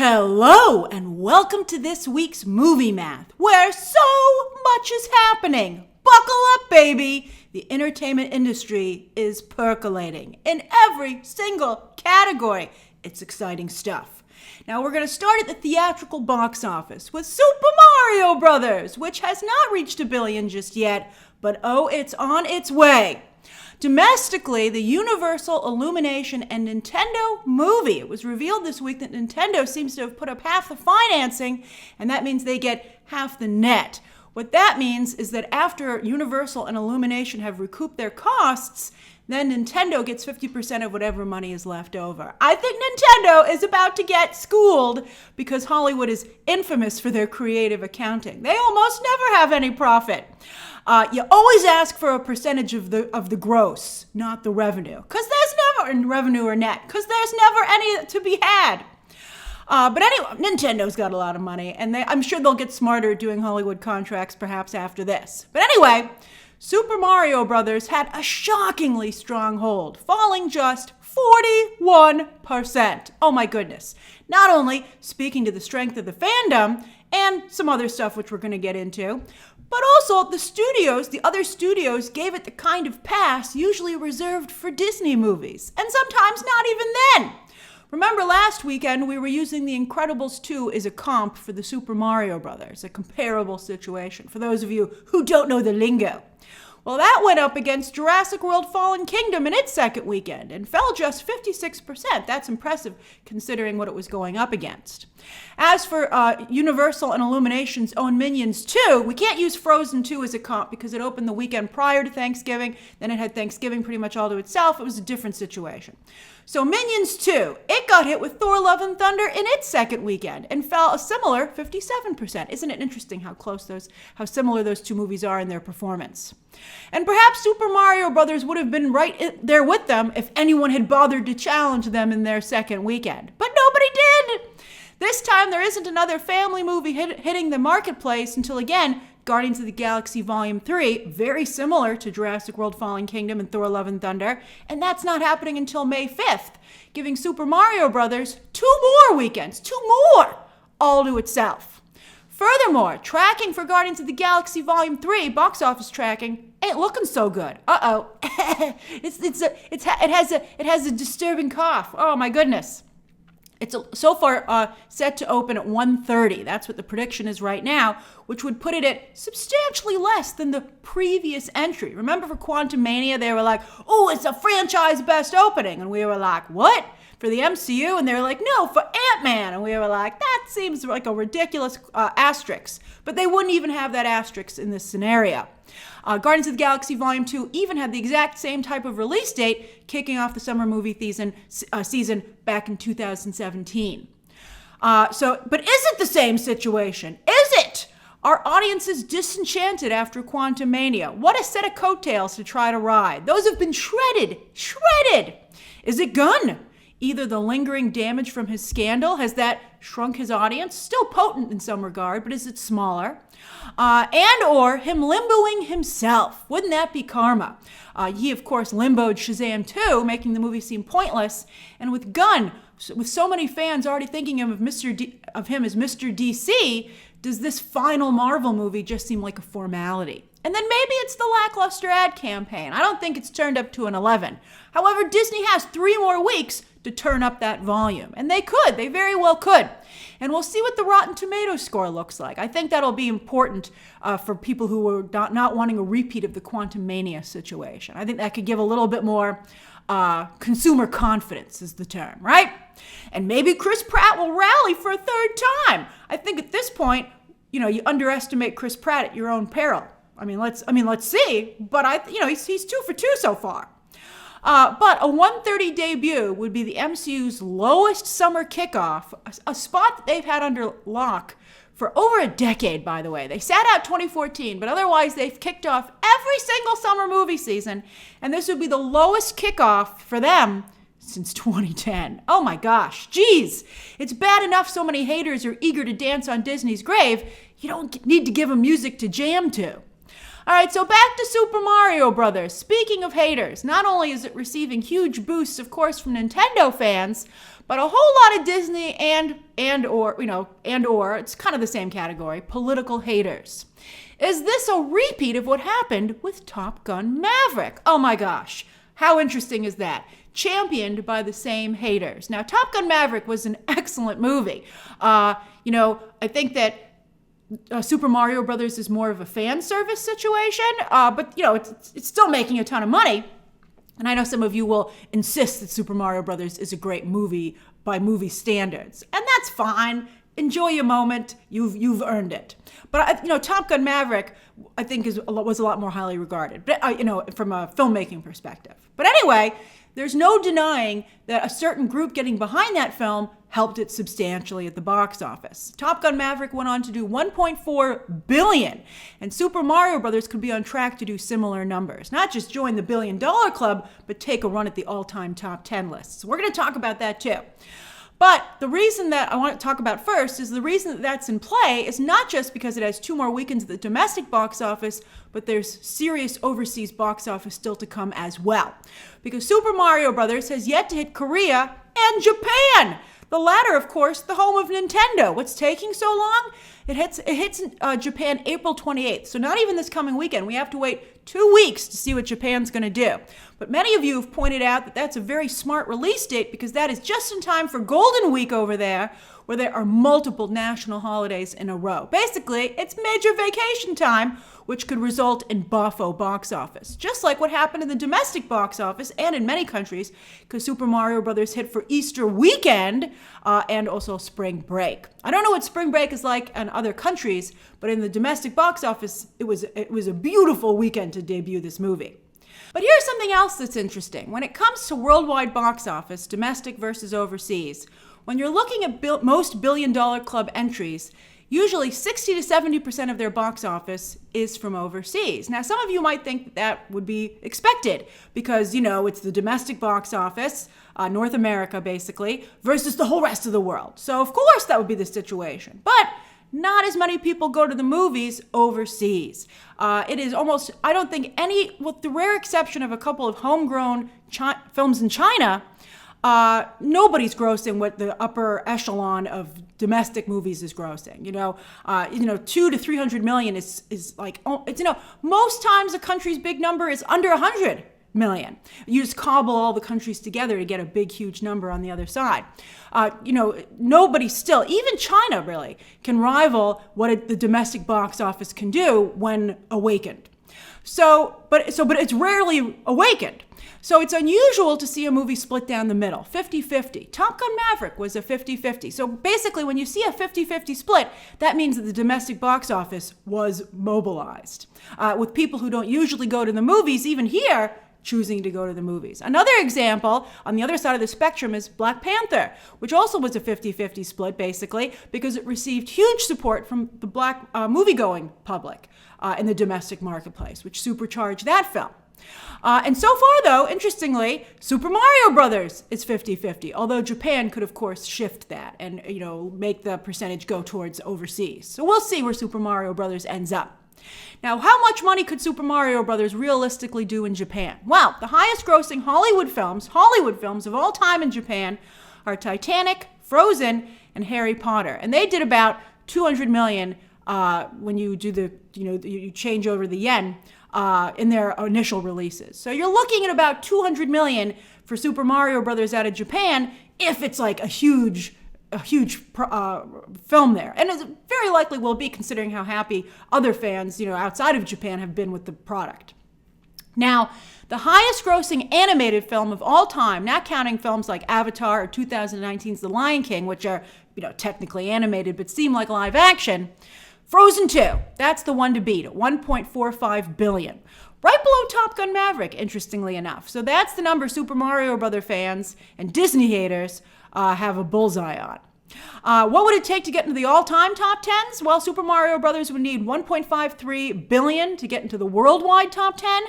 Hello and welcome to this week's Movie Math, where so much is happening. Buckle up, baby! The entertainment industry is percolating in every single category. It's exciting stuff. Now we're going to start at the theatrical box office with Super Mario Brothers, which has not reached $1 billion just yet, but oh, it's on its way. Domestically, the Universal, Illumination, and Nintendo movie. It was revealed this week that Nintendo seems to have put up half the financing, and that means they get half the net. What that means is that after Universal and Illumination have recouped their costs, then Nintendo gets 50% of whatever money is left over. I think Nintendo is about to get schooled because Hollywood is infamous for their creative accounting. They almost never have any profit. You always ask for a percentage of the gross, not the revenue, because there's never in revenue or net, because there's never any to be had. But anyway, Nintendo's got a lot of money, and I'm sure they'll get smarter doing Hollywood contracts perhaps after this. But anyway, Super Mario Brothers had a shockingly strong hold, falling just 41%. Oh my goodness. Not only speaking to the strength of the fandom and some other stuff which we're going to get into, but also the other studios gave it the kind of pass usually reserved for Disney movies, and sometimes not even then. Remember last weekend we were using The Incredibles 2 as a comp for the Super Mario Brothers, a comparable situation, for those of you who don't know the lingo. Well, that went up against Jurassic World Fallen Kingdom in its second weekend and fell just 56%. That's impressive considering what it was going up against. As for Universal and Illumination's own Minions 2, we can't use Frozen 2 as a comp because it opened the weekend prior to Thanksgiving. Then it had Thanksgiving pretty much all to itself. It was a different situation. So Minions 2, it got hit with Thor Love and Thunder in its second weekend and fell a similar 57%. Isn't it interesting how similar those two movies are in their performance? And perhaps Super Mario Brothers would have been right there with them if anyone had bothered to challenge them in their second weekend. But nobody did! This time there isn't another family movie hitting the marketplace until, again, Guardians of the Galaxy Volume 3, very similar to Jurassic World Fallen Kingdom and Thor Love and Thunder, and that's not happening until May 5th, giving Super Mario Brothers two more, all to itself. Furthermore, tracking for Guardians of the Galaxy Volume 3, box office tracking, ain't looking so good. Uh-oh. It has a disturbing cough. Oh my goodness. It's so far set to open at 130. That's what the prediction is right now, which would put it at substantially less than the previous entry. Remember for Quantumania, they were like, oh, it's a franchise best opening. And we were like, what? For the MCU? And they were like, no, for Ant-Man. And we were like, that seems like a ridiculous asterisk. But they wouldn't even have that asterisk in this scenario. Guardians of the Galaxy Volume 2 even had the exact same type of release date, kicking off the summer movie season back in 2017. But is it the same situation? Is it? Are audiences disenchanted after Quantumania? What a set of coattails to try to ride. Those have been shredded. Is it Gunn? Either the lingering damage from his scandal, has that shrunk his audience? Still potent in some regard, but is it smaller? And or him limboing himself. Wouldn't that be karma? He, of course, limboed Shazam 2, making the movie seem pointless. And with Gunn, with so many fans already thinking of him as Mr. DC, does this final Marvel movie just seem like a formality? And then maybe it's the lackluster ad campaign. I don't think it's turned up to an 11. However, Disney has 3 more weeks to turn up that volume. And they very well could. And we'll see what the Rotten Tomatoes score looks like. I think that'll be important for people who are not wanting a repeat of the Quantumania situation. I think that could give a little bit more consumer confidence is the term, right? And maybe Chris Pratt will rally for a third time. I think at this point, you underestimate Chris Pratt at your own peril. Let's see. But he's 2 for 2 so far. But a 130 debut would be the MCU's lowest summer kickoff, a spot that they've had under lock for over a decade, by the way. They sat out 2014, but otherwise they've kicked off every single summer movie season, and this would be the lowest kickoff for them since 2010. Oh my gosh, geez. It's bad enough so many haters are eager to dance on Disney's grave. You don't need to give them music to jam to. All right, so back to Super Mario Brothers. Speaking of haters, not only is it receiving huge boosts, of course, from Nintendo fans, But a whole lot of Disney or it's kind of the same category, political haters. Is this a repeat of what happened with Top Gun Maverick? Oh my gosh, how interesting is that? Championed by the same haters. Now, Top Gun Maverick was an excellent movie. I think that Super Mario Brothers is more of a fan service situation, but it's still making a ton of money. And I know some of you will insist that Super Mario Brothers is a great movie by movie standards, and that's fine. Enjoy your moment. You've earned it. But Top Gun Maverick, I think, was a lot more highly regarded. But from a filmmaking perspective. But anyway, there's no denying that a certain group getting behind that film helped it substantially at the box office. Top Gun Maverick went on to do $1.4 billion, and Super Mario Brothers could be on track to do similar numbers. Not just join the $1 billion club, but take a run at the all-time top 10 lists. We're going to talk about that too. But the reason that I want to talk about first is the reason that that's in play is not just because it has 2 more weekends at the domestic box office, but there's serious overseas box office still to come as well. Because Super Mario Brothers has yet to hit Korea and Japan. The latter, of course, the home of Nintendo. What's taking so long? It hits Japan April 28th. So not even this coming weekend. We have to wait 2 weeks to see what Japan's going to do. But many of you have pointed out that that's a very smart release date because that is just in time for Golden Week over there, where there are multiple national holidays in a row. Basically, it's major vacation time, which could result in boffo box office. Just like what happened in the domestic box office and in many countries, because Super Mario Brothers hit for Easter weekend and also spring break. I don't know what spring break is like in other countries, but in the domestic box office, it was a beautiful weekend to debut this movie. But here's something else that's interesting. When it comes to worldwide box office, domestic versus overseas, when you're looking at most billion-dollar club entries, usually 60 to 70% of their box office is from overseas. Now, some of you might think that would be expected because, it's the domestic box office, North America basically, versus the whole rest of the world. So, of course, that would be the situation. But not as many people go to the movies overseas. It is almost, I don't think with the rare exception of a couple of homegrown films in China, nobody's grossing what the upper echelon of domestic movies is grossing. 200 to 300 million is like, most times a country's big number is under 100 million. You just cobble all the countries together to get a big, huge number on the other side. Nobody still, even China really, can rival what the domestic box office can do when awakened. But it's rarely awakened. So it's unusual to see a movie split down the middle, 50-50. Top Gun Maverick was a 50-50. So basically, when you see a 50-50 split, that means that the domestic box office was mobilized. With people who don't usually go to the movies, even here, choosing to go to the movies. Another example on the other side of the spectrum is Black Panther, which also was a 50-50 split, basically, because it received huge support from the black movie-going public in the domestic marketplace, which supercharged that film. And so far, though, interestingly, Super Mario Brothers is 50-50, although Japan could, of course, shift that and, make the percentage go towards overseas. So we'll see where Super Mario Brothers ends up. Now, how much money could Super Mario Brothers realistically do in Japan? Well, the highest grossing Hollywood films of all time in Japan are Titanic, Frozen, and Harry Potter. And they did about 200 million when you do you change over the yen in their initial releases. So you're looking at about 200 million for Super Mario Brothers out of Japan if it's like a huge film there. And it very likely will be, considering how happy other fans, outside of Japan have been with the product. Now, the highest grossing animated film of all time, not counting films like Avatar or 2019's The Lion King, which are, technically animated but seem like live action, Frozen 2, that's the one to beat at $1.45 billion. Right below Top Gun Maverick, interestingly enough. So that's the number Super Mario Brother fans and Disney haters have a bullseye on. What would it take to get into the all-time top 10s? Well, Super Mario Brothers would need $1.53 billion to get into the worldwide top 10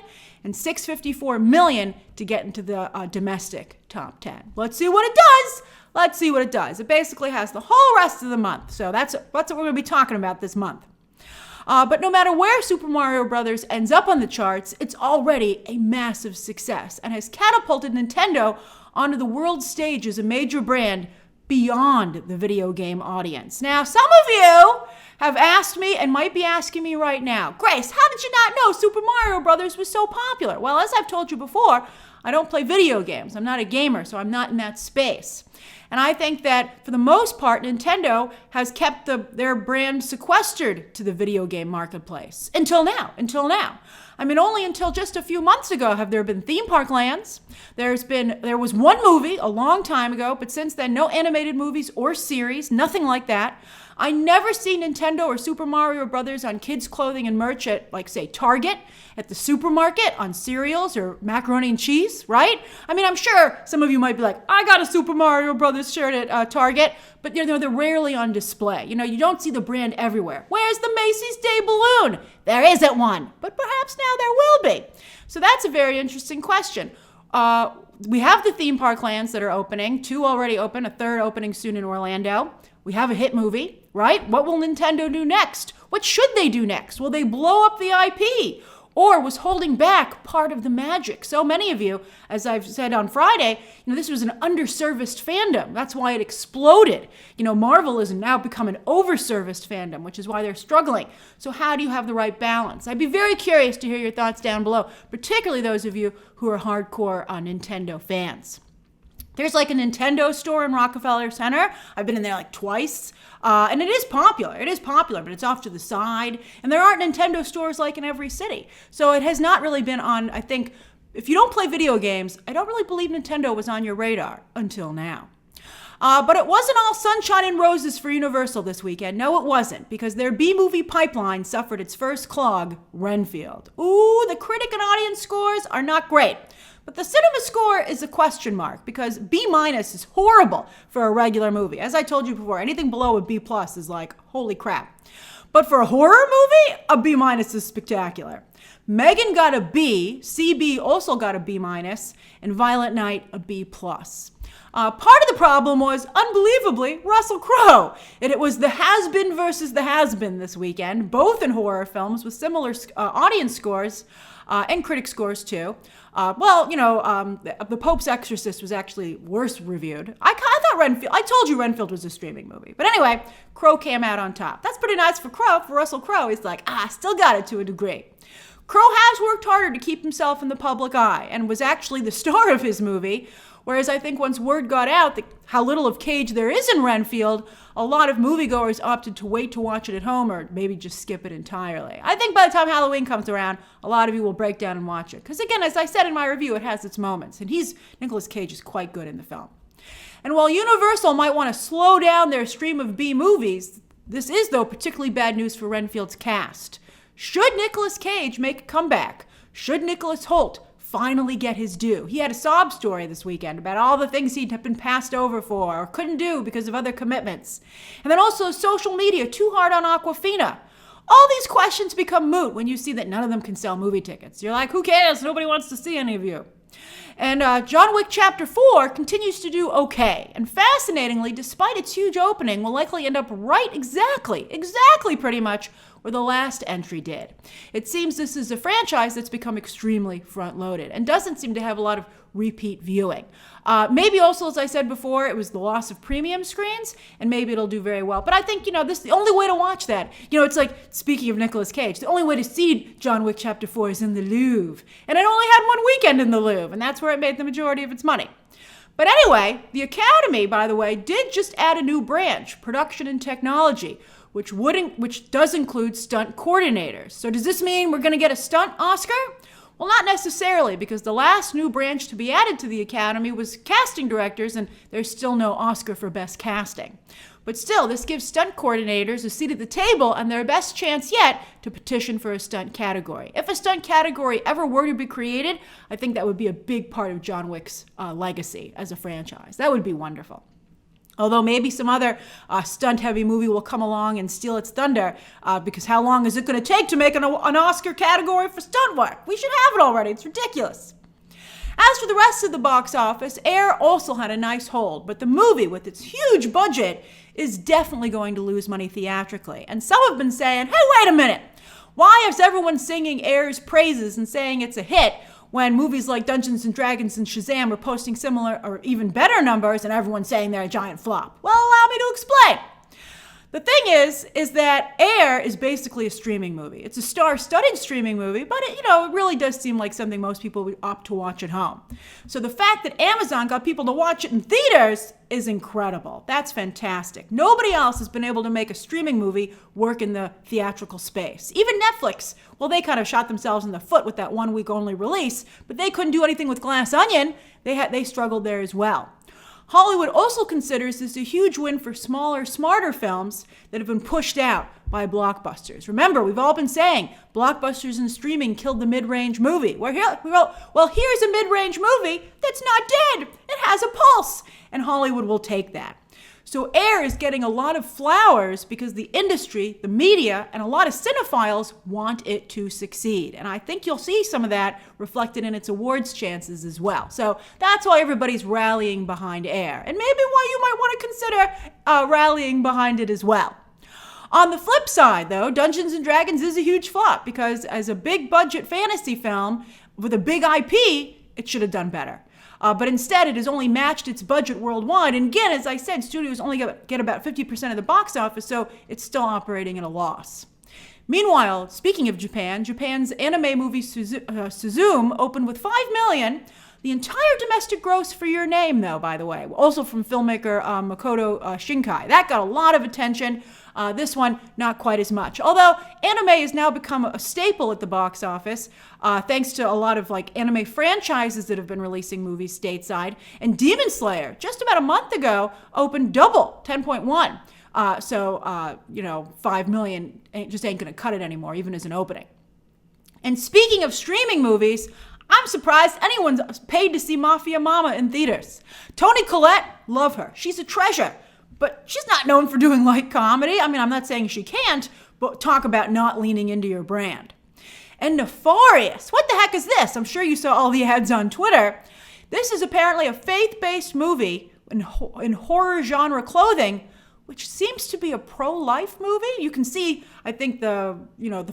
and $654 million to get into the domestic top 10. Let's see what it does. It basically has the whole rest of the month. So that's what we're going to be talking about this month. But no matter where Super Mario Bros. Ends up on the charts, it's already a massive success and has catapulted Nintendo onto the world stage as a major brand beyond the video game audience. Now, some of you have asked me and might be asking me right now, Grace, how did you not know Super Mario Bros. Was so popular? Well, as I've told you before, I don't play video games. I'm not a gamer, so I'm not in that space. And I think that for the most part, Nintendo has kept their brand sequestered to the video game marketplace. Until now. I mean, only until just a few months ago have there been theme park lands. There was one movie a long time ago, but since then, no animated movies or series, nothing like that. I never see Nintendo or Super Mario Brothers on kids' clothing and merch at, like, say, Target, at the supermarket, on cereals or macaroni and cheese, right? I mean, I'm sure some of you might be like, I got a Super Mario Brothers shirt at Target, but they're rarely on display. You don't see the brand everywhere. Where's the Macy's Day Balloon? There isn't one, but perhaps now there will be. So that's a very interesting question. We have the theme park lands that are opening, 2 already open, a 3rd opening soon in Orlando. We have a hit movie, right? What will Nintendo do next? What should they do next? Will they blow up the IP? Or was holding back part of the magic? So many of you, as I've said on Friday, this was an underserviced fandom. That's why it exploded. Marvel has now become an overserviced fandom, which is why they're struggling. So how do you have the right balance? I'd be very curious to hear your thoughts down below, particularly those of you who are hardcore Nintendo fans. There's like a Nintendo store in Rockefeller Center. I've been in there like twice. And it is popular. But it's off to the side. And there aren't Nintendo stores like in every city. So it has not really been on, I think, if you don't play video games, I don't really believe Nintendo was on your radar until now. But it wasn't all sunshine and roses for Universal this weekend. No, it wasn't, because their B-movie pipeline suffered its first clog, Renfield. Ooh, the critic and audience scores are not great. But the cinema score is a question mark, because B- is horrible for a regular movie. As I told you before, anything below a B+ is like, holy crap. But for a horror movie, a B- is spectacular. Megan got a B, CB also got a B-, and Violent Night a B+. Part of the problem was, unbelievably, Russell Crowe. And it was the has-been versus the has-been this weekend, both in horror films with similar audience scores and critic scores too. The Pope's Exorcist was actually worse reviewed. I thought Renfield, I told you Renfield was a streaming movie. But anyway, Crowe came out on top. That's pretty nice for Russell Crowe. He's like, still got it to a degree. Crowe has worked harder to keep himself in the public eye and was actually the star of his movie. Whereas I think once word got out that how little of Cage there is in Renfield, a lot of moviegoers opted to wait to watch it at home or maybe just skip it entirely. I think by the time Halloween comes around, a lot of you will break down and watch it. Because again, as I said in my review, it has its moments. And Nicolas Cage is quite good in the film. And while Universal might want to slow down their stream of B movies, this is, though, particularly bad news for Renfield's cast. Should Nicolas Cage make a comeback? Should Nicholas Hoult finally get his due? He had a sob story this weekend about all the things he'd been passed over for or couldn't do because of other commitments. And then also social media, too hard on Awkwafina. All these questions become moot when you see that none of them can sell movie tickets. You're like, who cares? Nobody wants to see any of you. And John Wick Chapter 4 continues to do okay. And fascinatingly, despite its huge opening, will likely end up right exactly pretty much where the last entry did. It seems this is a franchise that's become extremely front-loaded and doesn't seem to have a lot of repeat viewing. Maybe also, as I said before, it was the loss of premium screens, and maybe it'll do very well. But I think, this is the only way to watch that. It's like, speaking of Nicolas Cage, the only way to see John Wick Chapter 4 is in the Louvre. And it only had one weekend in the Louvre, and that's where it made the majority of its money. But anyway, the Academy, by the way, did just add a new branch, production and technology, which does include stunt coordinators. So does this mean we're going to get a stunt Oscar? Well, not necessarily, because the last new branch to be added to the Academy was casting directors, and there's still no Oscar for Best Casting. But still, this gives stunt coordinators a seat at the table and their best chance yet to petition for a stunt category. If a stunt category ever were to be created, I think that would be a big part of John Wick's legacy as a franchise. That would be wonderful. Although maybe some other stunt-heavy movie will come along and steal its thunder, because how long is it going to take to make an Oscar category for stunt work? We should have it already. It's ridiculous. As for the rest of the box office, Air also had a nice hold, but the movie, with its huge budget, is definitely going to lose money theatrically. And some have been saying, hey, wait a minute. Why is everyone singing Air's praises and saying it's a hit when movies like Dungeons & Dragons and Shazam are posting similar or even better numbers and everyone's saying they're a giant flop? Well, allow me to explain. The thing is that Air is basically a streaming movie. It's a star-studded streaming movie, but it really does seem like something most people would opt to watch at home. So the fact that Amazon got people to watch it in theaters is incredible. That's fantastic. Nobody else has been able to make a streaming movie work in the theatrical space. Even Netflix, well, they kind of shot themselves in the foot with that 1 week only release, but they couldn't do anything with Glass Onion. They struggled there as well. Hollywood also considers this a huge win for smaller, smarter films that have been pushed out by blockbusters. Remember, we've all been saying blockbusters and streaming killed the mid-range movie. Well, here's a mid-range movie that's not dead. It has a pulse, and Hollywood will take that. So Air is getting a lot of flowers because the industry, the media, and a lot of cinephiles want it to succeed. And I think you'll see some of that reflected in its awards chances as well. So that's why everybody's rallying behind Air. And maybe why you might want to consider rallying behind it as well. On the flip side, though, Dungeons & Dragons is a huge flop because as a big budget fantasy film with a big IP, it should have done better. But instead, it has only matched its budget worldwide. And again, as I said, studios only get about 50% of the box office, so it's still operating at a loss. Meanwhile, speaking of Japan, Japan's anime movie Suzume opened with $5 million. The entire domestic gross for Your Name, though, by the way, also from filmmaker Makoto Shinkai. That got a lot of attention. This one, not quite as much. Although anime has now become a staple at the box office, thanks to a lot of anime franchises that have been releasing movies stateside. And Demon Slayer, just about a month ago, opened double, 10.1. So 5 million just ain't gonna cut it anymore, even as an opening. And speaking of streaming movies, I'm surprised anyone's paid to see Mafia Mama in theaters. Toni Collette, love her. She's a treasure. But she's not known for doing light comedy. I mean, I'm not saying she can't, but talk about not leaning into your brand. And Nefarious, what the heck is this? I'm sure you saw all the ads on Twitter. This is apparently a faith-based movie in horror genre clothing, which seems to be a pro-life movie. You can see, I think, the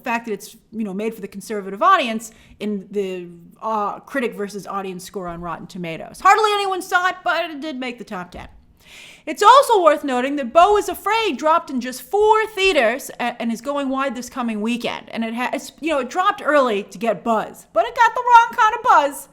fact that it's made for the conservative audience in the critic versus audience score on Rotten Tomatoes. Hardly anyone saw it, but it did make the top 10. It's also worth noting that Beau is Afraid dropped in just 4 theaters and is going wide this coming weekend. And it dropped early to get buzz, but it got the wrong kind of buzz.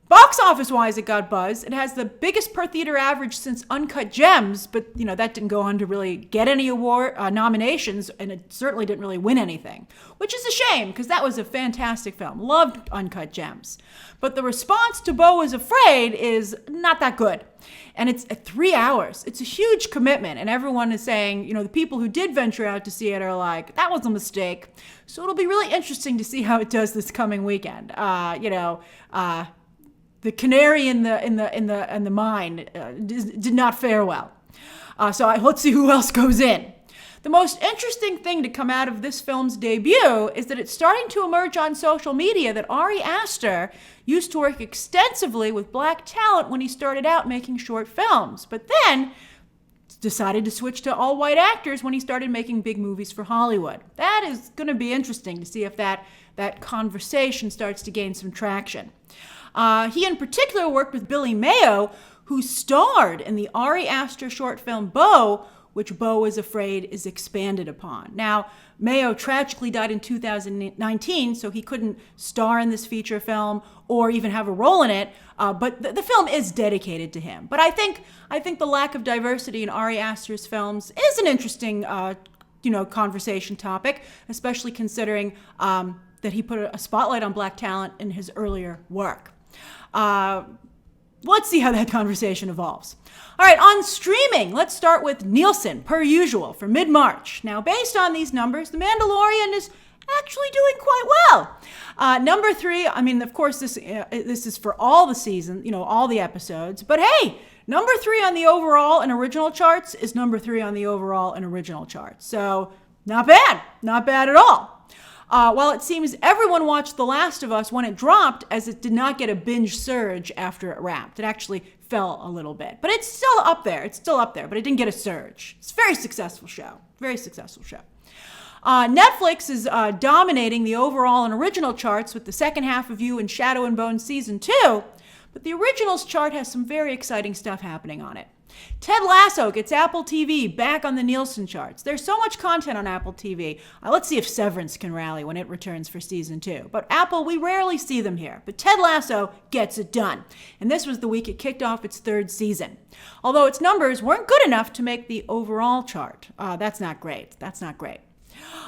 Box office-wise, it got buzz. It has the biggest per-theater average since Uncut Gems, but that didn't go on to really get any award nominations, and it certainly didn't really win anything, which is a shame because that was a fantastic film. Loved Uncut Gems. But the response to Beau is Afraid is not that good. And it's at 3 hours. It's a huge commitment, and everyone is saying, the people who did venture out to see it are like, that was a mistake. So it'll be really interesting to see how it does this coming weekend. The canary in the mine did not fare well. So let's see who else goes in. The most interesting thing to come out of this film's debut is that it's starting to emerge on social media that Ari Aster used to work extensively with black talent when he started out making short films, but then decided to switch to all-white actors when he started making big movies for Hollywood. That is going to be interesting to see if that conversation starts to gain some traction. He in particular worked with Billy Mayo, who starred in the Ari Aster short film Beau, which Beau is Afraid is expanded upon. Now, Mayo tragically died in 2019, so he couldn't star in this feature film or even have a role in it, but the film is dedicated to him. But I think the lack of diversity in Ari Aster's films is an interesting conversation topic, especially considering that he put a spotlight on black talent in his earlier work. Let's see how that conversation evolves. All right, on streaming, let's start with Nielsen, per usual, for mid-March. Now, based on these numbers, The Mandalorian is actually doing quite well. Number 3, I mean, of course, this is for all the season, all the episodes. But hey, number 3 on the overall and original charts is number 3 on the overall and original charts. So not bad at all. While it seems everyone watched The Last of Us when it dropped, as it did not get a binge surge after it wrapped. It actually fell a little bit. But it's still up there, but it didn't get a surge. It's a very successful show. Netflix is dominating the overall and original charts with the second half of You and Shadow and Bone Season 2, but the originals chart has some very exciting stuff happening on it. Ted Lasso gets Apple TV back on the Nielsen charts. There's so much content on Apple TV. Let's see if Severance can rally when it returns for Season 2. But Apple, we rarely see them here. But Ted Lasso gets it done. And this was the week it kicked off its third season. Although its numbers weren't good enough to make the overall chart. That's not great.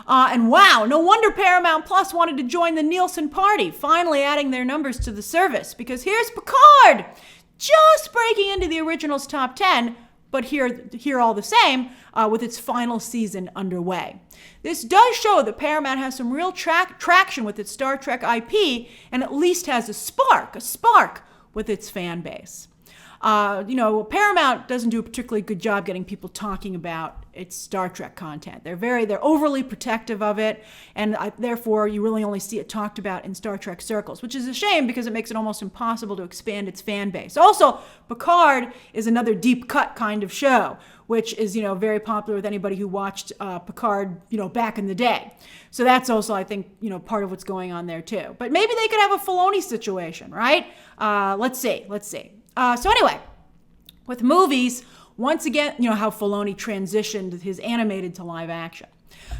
And wow, no wonder Paramount Plus wanted to join the Nielsen party, finally adding their numbers to the service. Because here's Picard! Just breaking into the original's top 10, but here all the same, with its final season underway. This does show that Paramount has some real traction with its Star Trek IP, and at least has a spark with its fan base. Paramount doesn't do a particularly good job getting people talking about its Star Trek content. They're overly protective of it, and therefore you really only see it talked about in Star Trek circles, which is a shame because it makes it almost impossible to expand its fan base. Also, Picard is another deep cut kind of show, which is, very popular with anybody who watched Picard, back in the day. So that's also, I think, part of what's going on there too. But maybe they could have a Filoni situation, right? Let's see. So anyway, with movies, once again, how Filoni transitioned his animated to live action.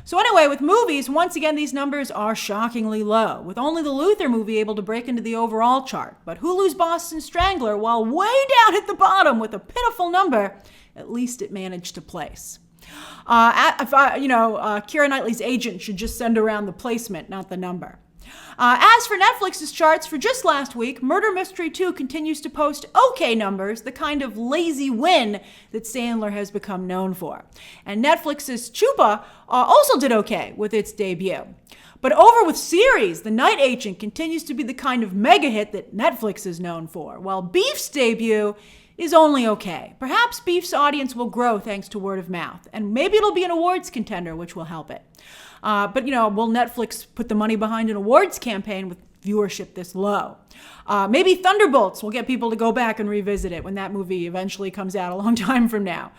So anyway, with movies, once again, these numbers are shockingly low, with only the Luther movie able to break into the overall chart. But Hulu's Boston Strangler, while way down at the bottom with a pitiful number, at least it managed to place. Keira Knightley's agent should just send around the placement, not the number. As for Netflix's charts for just last week, Murder Mystery 2 continues to post okay numbers, the kind of lazy win that Sandler has become known for. And Netflix's Chupa also did okay with its debut. But over with series, The Night Agent continues to be the kind of mega hit that Netflix is known for, while Beef's debut is only okay. Perhaps Beef's audience will grow thanks to word of mouth, and maybe it'll be an awards contender, which will help it. But will Netflix put the money behind an awards campaign with viewership this low? Maybe Thunderbolts will get people to go back and revisit it when that movie eventually comes out a long time from now.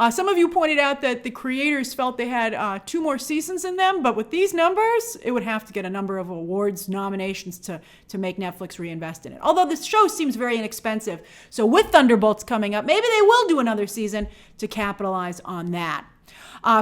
Some of you pointed out that the creators felt they had 2 more seasons in them, but with these numbers, it would have to get a number of awards nominations to make Netflix reinvest in it. Although this show seems very inexpensive, so with Thunderbolts coming up, maybe they will do another season to capitalize on that.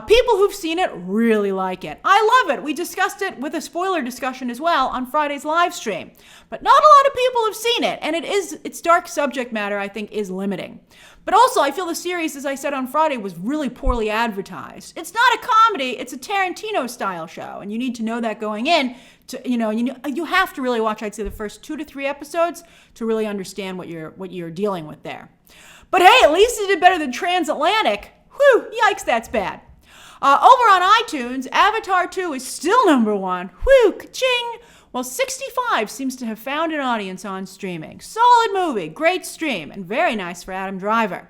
People who've seen it really like it. I love it. We discussed it with a spoiler discussion as well on Friday's live stream. But not a lot of people have seen it, and its dark subject matter, I think, is limiting. But also, I feel the series, as I said on Friday, was really poorly advertised. It's not a comedy, it's a Tarantino-style show, and you need to know that going in. You have to really watch, I'd say, the first 2 to 3 episodes to really understand what you're dealing with there. But hey, at least it did better than Transatlantic. Whew, yikes, that's bad. Over on iTunes, Avatar 2 is still number 1. Whew, ka-ching! Well, 65 seems to have found an audience on streaming. Solid movie, great stream, and very nice for Adam Driver.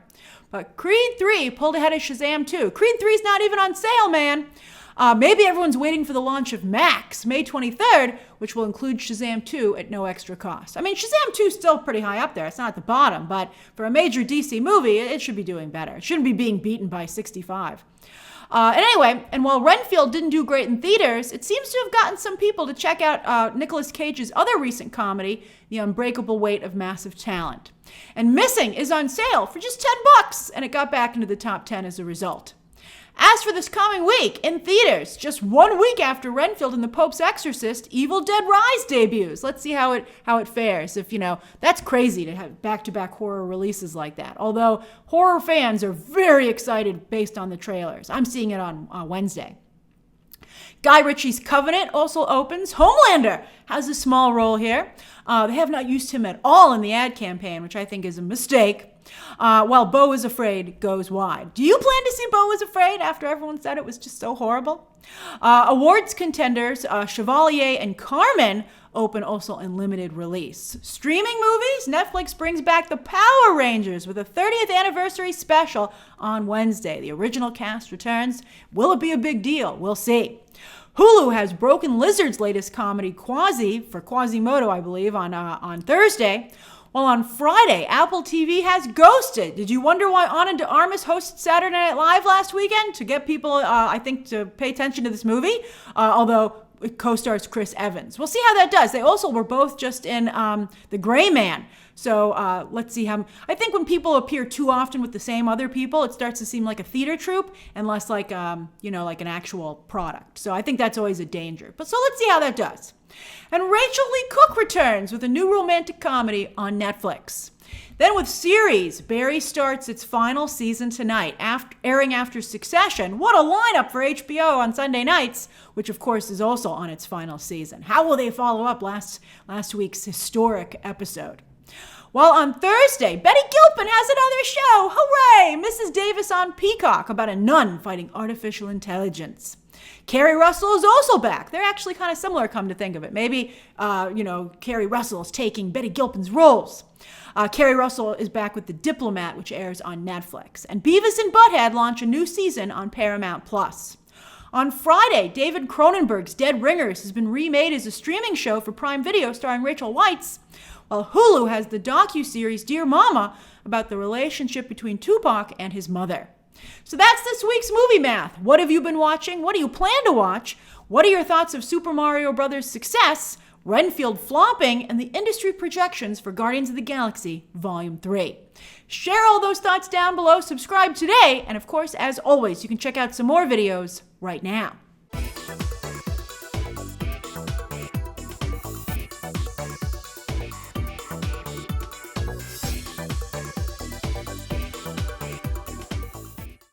But Creed 3 pulled ahead of Shazam 2. Creed 3 is not even on sale, man. Maybe everyone's waiting for the launch of Max, May 23rd, which will include Shazam 2 at no extra cost. I mean, Shazam 2 is still pretty high up there. It's not at the bottom, but for a major DC movie, it should be doing better. It shouldn't be being beaten by 65. And while Renfield didn't do great in theaters, it seems to have gotten some people to check out Nicolas Cage's other recent comedy, The Unbreakable Weight of Massive Talent. And Missing is on sale for just $10, and it got back into the top 10 as a result. As for this coming week, in theaters, just 1 week after Renfield and the Pope's Exorcist, Evil Dead Rise debuts. Let's see how it fares. That's crazy to have back-to-back horror releases like that. Although horror fans are very excited based on the trailers. I'm seeing it on Wednesday. Guy Ritchie's Covenant also opens. Homelander has a small role here. They have not used him at all in the ad campaign, which I think is a mistake. While Beau is Afraid goes wide. Do you plan to see Beau is Afraid after everyone said it was just so horrible? Awards contenders Chevalier and Carmen open also in limited release. Streaming movies, Netflix brings back the Power Rangers with a 30th anniversary special on Wednesday. The original cast returns. Will it be a big deal? We'll see. Hulu has Broken Lizard's latest comedy, Quasi, for Quasimodo, I believe, on Thursday. Well, on Friday, Apple TV has Ghosted. Did you wonder why Ana de Armas hosted Saturday Night Live last weekend? To get people, I think, to pay attention to this movie, although it co-stars Chris Evans. We'll see how that does. They also were both just in The Gray Man. So let's see how... I think when people appear too often with the same other people, it starts to seem like a theater troupe and less like, like an actual product. So I think that's always a danger. But so let's see how that does. And Rachel Lee Cook returns with a new romantic comedy on Netflix. Then with series, Barry starts its final season tonight, airing after Succession. What a lineup for HBO on Sunday nights, which of course is also on its final season. How will they follow up last week's historic episode? While on Thursday, Betty Gilpin has another show. Hooray! Mrs. Davis on Peacock about a nun fighting artificial intelligence. Carrie Russell is also back. They're actually kind of similar, come to think of it. Maybe, Carrie Russell is taking Betty Gilpin's roles. Carrie Russell is back with The Diplomat, which airs on Netflix. And Beavis and Butthead launch a new season on Paramount Plus. On Friday, David Cronenberg's Dead Ringers has been remade as a streaming show for Prime Video starring Rachel Weisz, while Hulu has the docuseries Dear Mama about the relationship between Tupac and his mother. So that's this week's Movie Math. What have you been watching? What do you plan to watch? What are your thoughts of Super Mario Bros.' success, Renfield flopping, and the industry projections for Guardians of the Galaxy Volume 3? Share all those thoughts down below, subscribe today, and of course, as always, you can check out some more videos right now.